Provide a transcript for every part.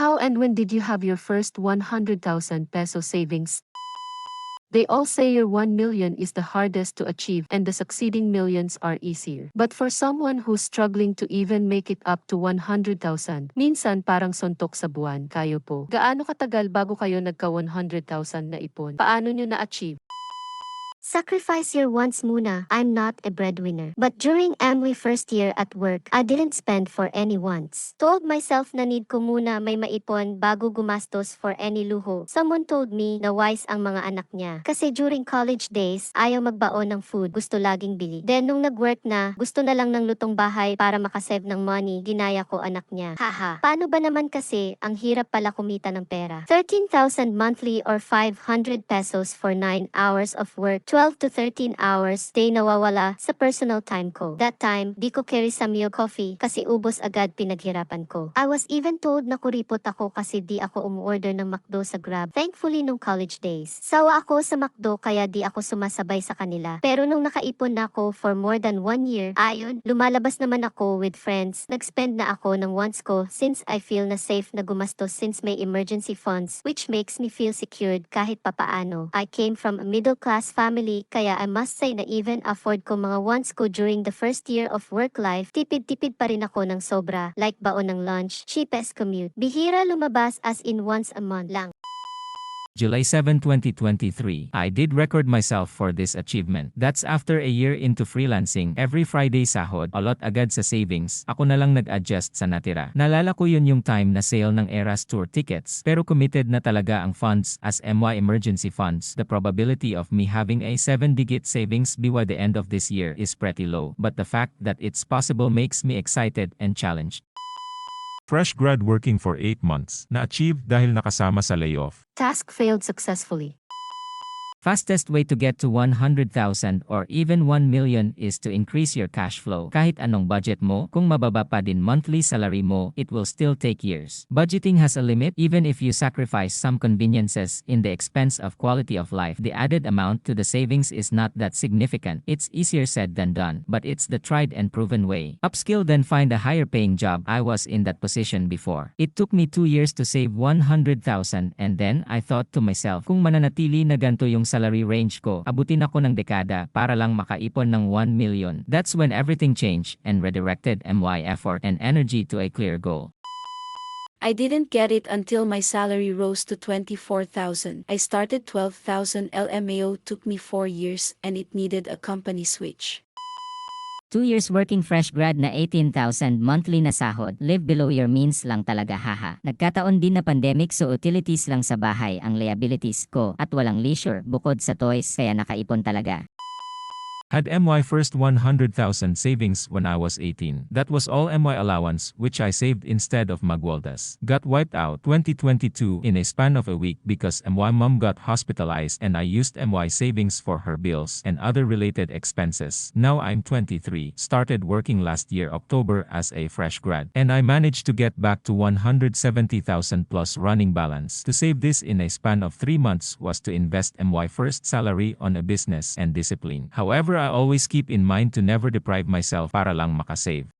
How and when did you have your first 100,000 peso savings? They all say your 1 million is the hardest to achieve and the succeeding millions are easier. But for someone who's struggling to even make it up to 100,000, minsan parang suntok sa buwan. Kayo po. Gaano katagal bago kayo nagka 100,000 na ipon? Paano nyo na-achieve? Sacrifice your wants muna. I'm not a breadwinner. But during my first year at work, I didn't spend for any wants. Told myself na need ko muna may maipon bago gumastos for any luho. Someone told me na wise ang mga anak niya. Kasi during college days, ayaw magbaon ng food. Gusto laging bili. Then nung nag-work na, gusto na lang ng lutong bahay para makasave ng money. Ginaya ko anak niya. Haha. Paano ba naman kasi ang hirap pala kumita ng pera? 13,000 monthly or 500 pesos for 9 hours of work. 12 to 13 hours day nawawala sa personal time ko. That time, di ko carry sa meal coffee kasi ubos agad pinaghirapan ko. I was even told na kuripot ako kasi di ako umuorder ng McDo sa Grab. Thankfully nung college days. Sawa ako sa McDo kaya di ako sumasabay sa kanila. Pero nung nakaipon na ako for more than 1 year, ayun, lumalabas naman ako with friends. Nag-spend na ako ng wants ko since I feel na safe na gumastos since may emergency funds which makes me feel secured kahit papaano. I came from a middle class family kaya I must say na even afford ko mga wants ko during the first year of work life, tipid-tipid pa rin ako ng sobra, like baon ng lunch, cheapest commute. Bihira lumabas as in once a month lang. July 7, 2023, I did record myself for this achievement. That's after a year into freelancing, every Friday sahod, alot agad sa savings, ako na lang nag-adjust sa natira. Nalala ko yun yung time na sale ng Eras Tour tickets, pero committed na talaga ang funds as MY emergency funds. The probability of me having a 7-digit savings by the end of this year is pretty low, but the fact that it's possible makes me excited and challenged. Fresh grad working for 8 months, na-achieve dahil nakasama sa layoff. Task failed successfully. Fastest way to get to 100,000 or even 1 million is to increase your cash flow. Kahit anong budget mo, kung mababa pa din monthly salary mo, it will still take years. Budgeting has a limit. Even if you sacrifice some conveniences in the expense of quality of life, the added amount to the savings is not that significant. It's easier said than done, but it's the tried and proven way. Upskill then find a higher paying job. I was in that position before. It took me 2 years to save 100,000 and then I thought to myself, kung mananatili na ganito yung salary range ko, abutin ako ng dekada para lang makaipon ng 1 million. That's when everything changed and redirected my effort and energy to a clear goal. I didn't get it until my salary rose to 24,000. I started 12,000 LMAO took me 4 years and it needed a company switch. 2 years working fresh grad na 18,000 monthly na sahod, live below your means lang talaga haha. Nagkataon din na pandemic so utilities lang sa bahay ang liabilities ko at walang leisure bukod sa toys kaya nakaipon talaga. Had MY first 100,000 savings when I was 18. That was all MY allowance which I saved instead of Magwaldas. Got wiped out 2022 in a span of a week because MY mom got hospitalized and I used MY savings for her bills and other related expenses. Now I'm 23, started working last year October as a fresh grad, and I managed to get back to 170,000 plus running balance. To save this in a span of 3 months was to invest MY first salary on a business and discipline. However, I always keep in mind to never deprive myself para lang makasave.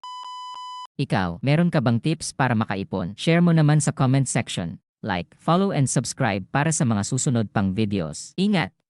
Ikaw, meron ka bang tips para makaipon? Share mo naman sa comment section. Like, follow and subscribe para sa mga susunod pang videos. Ingat!